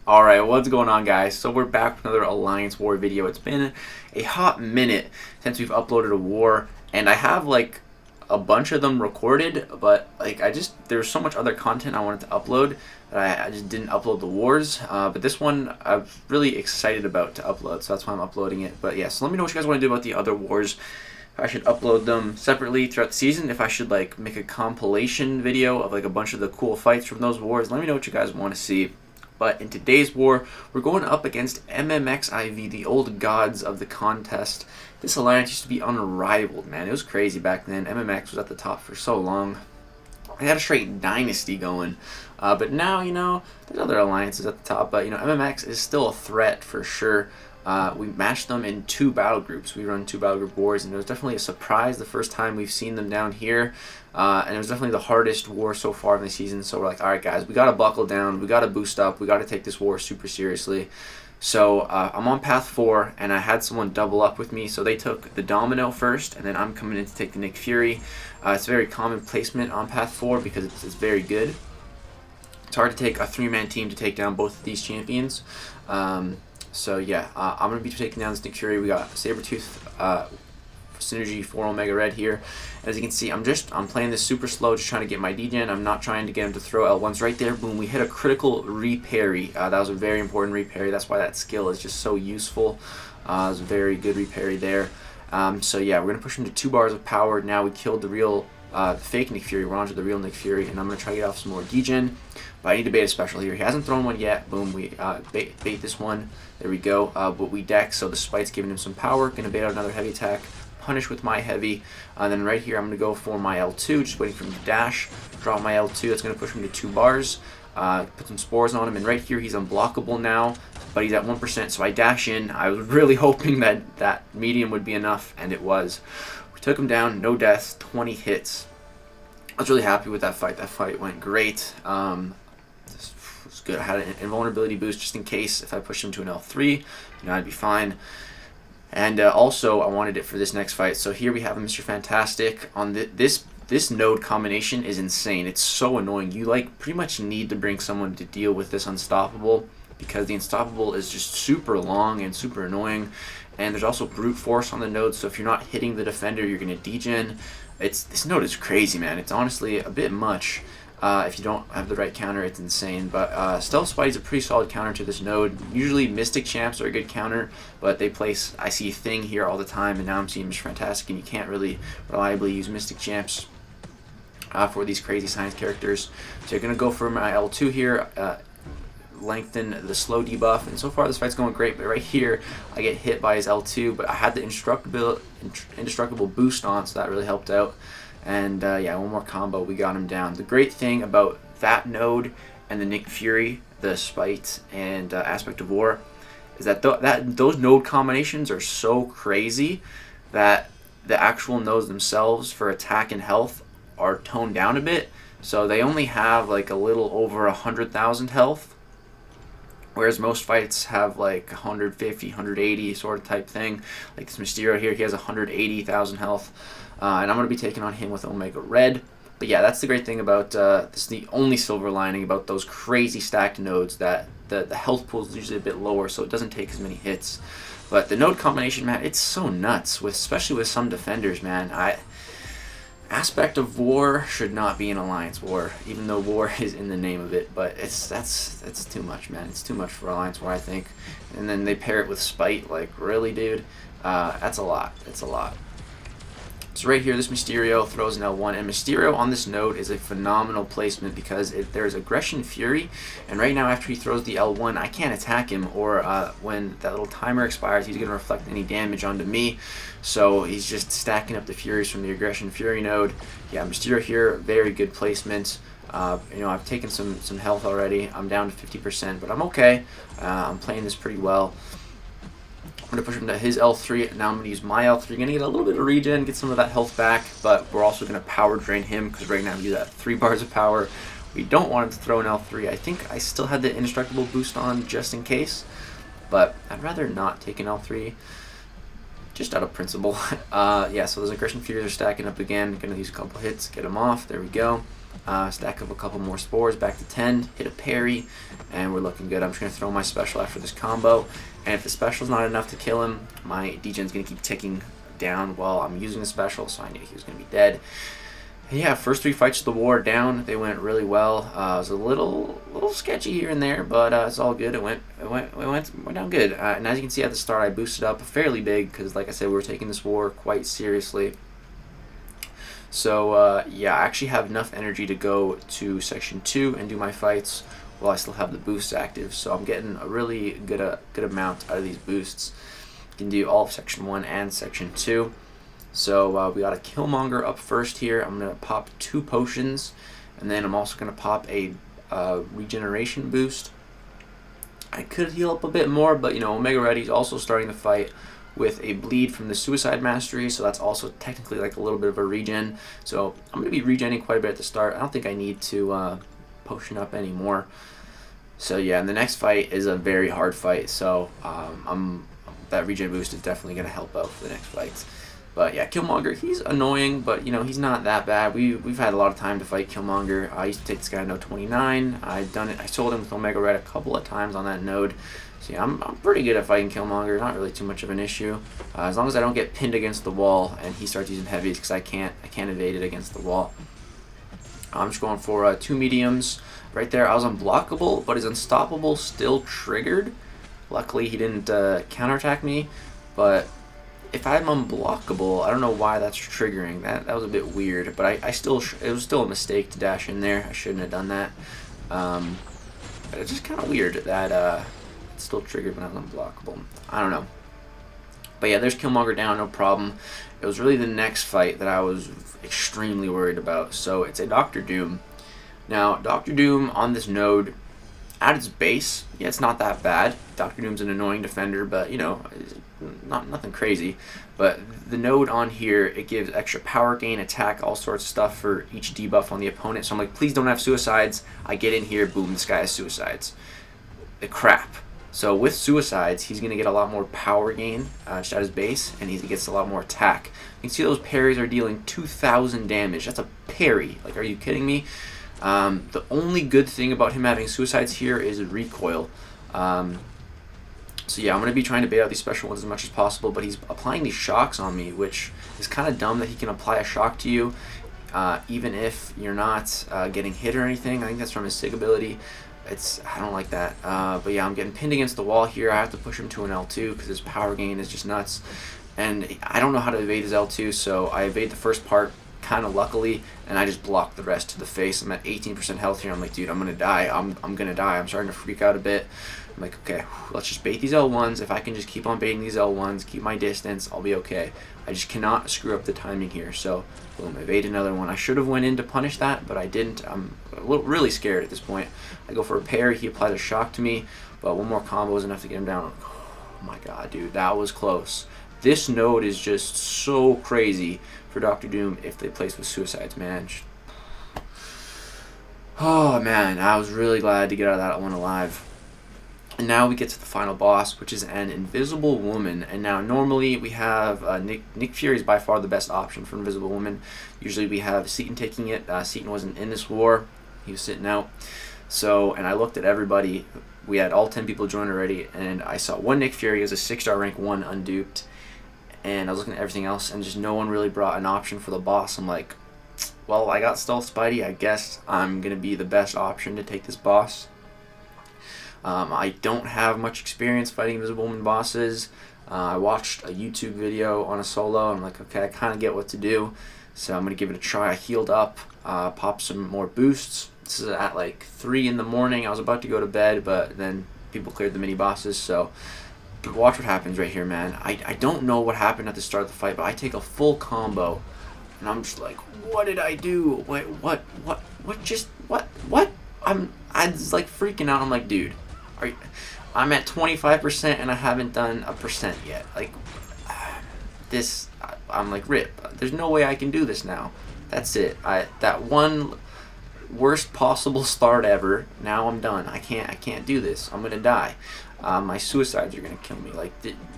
Alright, what's going on, guys? So we're back with another Alliance War video. It's been a hot minute since we've uploaded a war, and I have like a bunch of them recorded, but like there's so much other content I wanted to upload that I just didn't upload the wars. But this one I'm really excited about to upload, so that's why I'm uploading it. But yeah, so let me know what you guys want to do about the other wars. If I should upload them separately throughout the season, if I should like make a compilation video of like a bunch of the cool fights from those wars. Let me know what you guys want to see. But in today's war, we're going up against MMXIV, the old gods of the contest. This alliance used to be unrivaled, man. It was crazy back then. MMX was at the top for so long. They had a straight dynasty going. But now, there's other alliances at the top. But, MMX is still a threat for sure. We matched them in 2 battle groups. We run 2 battle group wars, and it was definitely a surprise the first time we've seen them down here. And it was definitely the hardest war so far in the season. So we're like, all right, guys, we got to buckle down. We got to boost up. We got to take this war super seriously. So I'm on path 4, and I had someone double up with me. So they took the Domino first, and then I'm coming in to take the Nick Fury. It's a very common placement on path 4 because it's very good. It's hard to take a 3-man team to take down both of these champions. So yeah, I'm going to be taking down this Nick Fury. We got Sabretooth Synergy 4 Omega Red here. As you can see, I'm playing this super slow, just trying to get my degen. I'm not trying to get him to throw L1s right there. Boom, we hit a critical reparry. That was a very important reparry. That's why that skill is just so useful. It was a very good reparry there. So yeah, we're going to push him to 2 bars of power. Now we killed the real fake Nick Fury. We're on to the real Nick Fury, and I'm going to try to get off some more degen. But I need to bait a special here. He hasn't thrown one yet. Boom, we bait this one. There we go. But we deck, so the Spite's giving him some power. Going to bait out another heavy attack. Punish with my heavy. Then right here, I'm going to go for my L2. Just waiting for him to dash. Drop my L2. That's going to push him to 2 bars. Put some spores on him. And right here, he's unblockable now. But he's at 1%, so I dash in. I was really hoping that medium would be enough, and it was. We took him down. No deaths. 20 hits. I was really happy with that fight. That fight went great. It's good. I had an invulnerability boost just in case if I pushed him to an L3, I'd be fine. And also, I wanted it for this next fight. So here we have Mr. Fantastic. On this node combination is insane. It's so annoying. You pretty much need to bring someone to deal with this Unstoppable because the Unstoppable is just super long and super annoying. And there's also brute force on the node. So if you're not hitting the defender, you're gonna degen. This node is crazy, man. It's honestly a bit much. If you don't have the right counter, it's insane. But Stealth Spidey's a pretty solid counter to this node. Usually Mystic Champs are a good counter, but they place, I see Thing here all the time, and now I'm seeing Mr. Fantastic, and you can't really reliably use Mystic Champs for these crazy science characters. So you're going to go for my L2 here, lengthen the slow debuff, and so far this fight's going great, but right here I get hit by his L2, but I had the indestructible boost on, so that really helped out. And yeah, one more combo, we got him down. The great thing about that node and the Nick Fury, the Spite and Aspect of War, is that those node combinations are so crazy that the actual nodes themselves for attack and health are toned down a bit. So they only have like a little over 100,000 health, whereas most fights have like 150, 180 sort of type thing. Like this Mysterio here, he has 180,000 health. And I'm going to be taking on him with Omega Red. But yeah, that's the great thing about, this is the only silver lining about those crazy stacked nodes, that the health pool is usually a bit lower, so it doesn't take as many hits. But the node combination, man, it's so nuts, especially with some defenders, man. Aspect of War should not be an Alliance War, even though war is in the name of it. But that's too much, man. It's too much for Alliance War, I think. And then they pair it with Spite, like, really, dude? That's a lot. It's a lot. So right here, this Mysterio throws an L1, and Mysterio on this node is a phenomenal placement because there's Aggression Fury, and right now after he throws the L1, I can't attack him, or when that little timer expires, he's going to reflect any damage onto me, so he's just stacking up the Furies from the Aggression Fury node. Yeah, Mysterio here, very good placement. I've taken some health already. I'm down to 50%, but I'm okay. I'm playing this pretty well. I'm going to push him to his L3, now I'm going to use my L3. Going to get a little bit of regen, get some of that health back, but we're also going to power drain him, because right now he's at 3 bars of power. We don't want him to throw an L3. I think I still had the indestructible boost on just in case, but I'd rather not take an L3, just out of principle. Yeah, so those Aggression Furies are stacking up again. Going to use a couple hits, get him off, there we go. Stack up a couple more spores, back to 10, hit a parry, and we're looking good. I'm just going to throw my special after this combo, and if the special's not enough to kill him, my degen's going to keep ticking down while I'm using the special, so I knew he was going to be dead. And yeah, first 3 fights of the war down, they went really well. It was a little sketchy here and there, but it's all good. It went down good. And as you can see at the start, I boosted up fairly big because, like I said, we were taking this war quite seriously. So yeah, I actually have enough energy to go to section 2 and do my fights while I still have the boosts active. So I'm getting a really good amount out of these boosts. You can do all of section 1 and section 2. So we got a Killmonger up first here. I'm going to pop 2 potions, and then I'm also going to pop a regeneration boost. I could heal up a bit more, but you know, Omega Reddy's also starting the fight with a bleed from the Suicide Mastery, so that's also technically like a little bit of a regen. So I'm going to be regenning quite a bit at the start. I don't think I need to potion up anymore. So yeah, and the next fight is a very hard fight, so that regen boost is definitely going to help out for the next fights. But yeah, Killmonger, he's annoying, but you know, he's not that bad. We've had a lot of time to fight Killmonger. I used to take this guy node 29. I've done it. I sold him with Omega Red a couple of times on that node. So yeah, I'm pretty good at fighting Killmonger. Not really too much of an issue, as long as I don't get pinned against the wall and he starts using heavies, because I can't evade it against the wall. I'm just going for 2 mediums right there. I was unblockable, but his unstoppable still triggered. Luckily, he didn't counterattack me, but if I'm unblockable, I don't know why that's triggering. That was a bit weird, but it was still a mistake to dash in there. I shouldn't have done that. But it's just kind of weird that it still triggered when I was unblockable. I don't know. But yeah, there's Killmonger down, no problem. It was really the next fight that I was extremely worried about. So it's a Doctor Doom. Now, Doctor Doom on this node, at its base, yeah, it's not that bad. Doctor Doom's an annoying defender, but you know, nothing crazy. But the node on here, it gives extra power gain, attack, all sorts of stuff for each debuff on the opponent. So I'm like, please don't have suicides. I get in here, boom, this guy has suicides. Crap. So with suicides, he's going to get a lot more power gain just at his base, and he gets a lot more attack. You can see those parries are dealing 2,000 damage. That's a parry. Like, are you kidding me? The only good thing about him having suicides here is recoil. So yeah, I'm going to be trying to bait out these special ones as much as possible, but he's applying these shocks on me, which is kind of dumb that he can apply a shock to you, even if you're not getting hit or anything. I think that's from his SIG ability. I don't like that. But yeah, I'm getting pinned against the wall here. I have to push him to an L2 because his power gain is just nuts. And I don't know how to evade his L2, so I evade the first part kind of luckily, and I just block the rest to the face. I'm at 18% health here. I'm like, dude, I'm going to die. I'm going to die. I'm starting to freak out a bit. I'm like, okay, let's just bait these L1s. If I can just keep on baiting these L1s, keep my distance, I'll be okay. I just cannot screw up the timing here. So, boom, evade another one. I should have went in to punish that, but I didn't. I'm really scared at this point. I go for a parry. He applies a shock to me, but one more combo is enough to get him down. Oh my god, dude, that was close. This node is just so crazy for Doctor Doom if they place with suicides, man. Oh man, I was really glad to get out of that one alive. And now we get to the final boss, which is an Invisible Woman. And now normally we have Nick Fury is by far the best option for Invisible Woman. Usually we have Seaton taking it. Seaton wasn't in this war. He was sitting out. So, and I looked at everybody. We had all 10 people join already, and I saw one Nick Fury as a 6-star rank 1 unduped. And I was looking at everything else, and just no one really brought an option for the boss. I'm like, well, I got Stealth Spidey. I guess I'm going to be the best option to take this boss. I don't have much experience fighting Invisible Woman bosses. I watched a YouTube video on a solo. I'm like, okay, I kind of get what to do. So I'm going to give it a try. I healed up, popped some more boosts. This is at like 3 in the morning. I was about to go to bed, but then people cleared the mini bosses. So watch what happens right here, man. I don't know what happened at the start of the fight, but I take a full combo. And I'm just like, what did I do? Wait, what? I was like freaking out. I'm like, dude. I'm at 25% and I haven't done a percent yet. Like, I'm like, rip. There's no way I can do this now. That's it. That one worst possible start ever. Now I'm done. I can't do this. I'm gonna die. My suicides are gonna kill me. Like,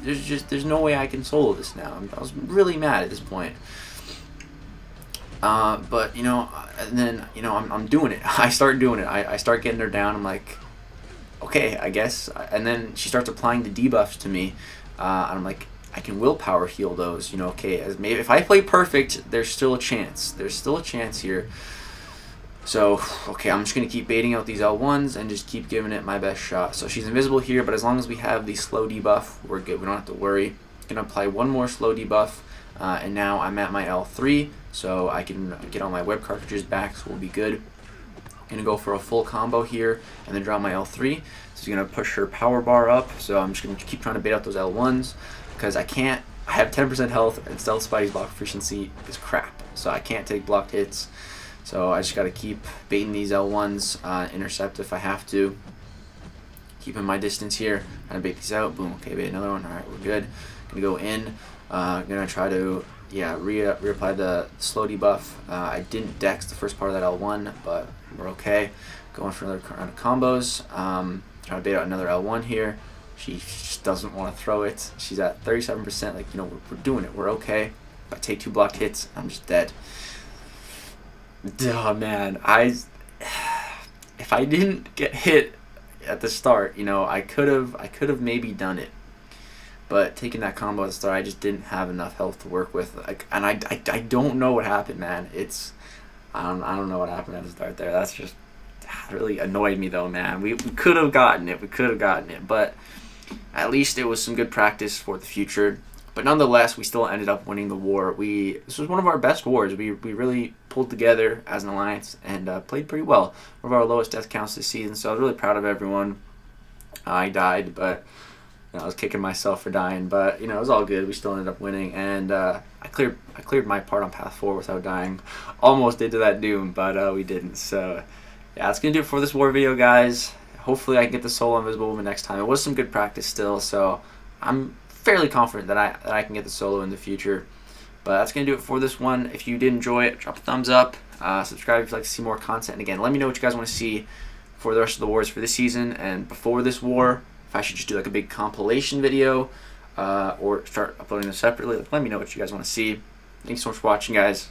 there's no way I can solo this now. I was really mad at this point. But you know, and then you know I'm doing it. I start doing it. I start getting her down. I'm like, okay, I guess. And then she starts applying the debuffs to me. And I'm like, I can willpower heal those. You know, okay, as maybe if I play perfect, there's still a chance. There's still a chance here. So, okay, I'm just going to keep baiting out these L1s and just keep giving it my best shot. So she's invisible here, but as long as we have the slow debuff, we're good. We don't have to worry. Going to apply one more slow debuff, and now I'm at my L3, so I can get all my web cartridges back, so we'll be good. Going to go for a full combo here, and then draw my L3. So she's going to push her power bar up, so I'm just going to keep trying to bait out those L1s, because I can't. I have 10% health, and Stealth Spidey's block efficiency is crap, so I can't take blocked hits. So I just got to keep baiting these L1s, intercept if I have to. Keeping my distance here. Trying to bait these out. Boom. Okay, bait another one. All right, we're good. Gonna go in. Gonna try to reapply the slow debuff. I didn't dex the first part of that L1, but we're okay. Going for another round of combos. Trying to bait out another L1 here. She just doesn't want to throw it. She's at 37%. Like, you know, we're doing it. We're okay. If I take 2 blocked hits, I'm just dead. Oh man, if I didn't get hit at the start, you know, I could have maybe done it. But taking that combo at the start, I just didn't have enough health to work with. Like, and I don't know what happened, man. I don't know what happened at the start there. That's just really annoyed me though, man. We could have gotten it. We could have gotten it, but at least it was some good practice for the future. But nonetheless, we still ended up winning the war. This was one of our best wars. We really pulled together as an alliance and played pretty well. One of our lowest death counts this season, so I was really proud of everyone. I died, but you know, I was kicking myself for dying. But you know, it was all good. We still ended up winning, and I cleared my part on path 4 without dying. Almost did to that doom, but we didn't. So yeah, that's gonna do it for this war video, guys. Hopefully, I can get the solo invisible woman next time. It was some good practice still, so I'm fairly confident that I can get the solo in the future. But that's going to do it for this one. If you did enjoy it, drop a thumbs up. Subscribe if you'd like to see more content. And again, let me know what you guys want to see for the rest of the wars for this season and before this war. If I should just do like a big compilation video or start uploading them separately. Let me know what you guys want to see. Thanks so much for watching, guys.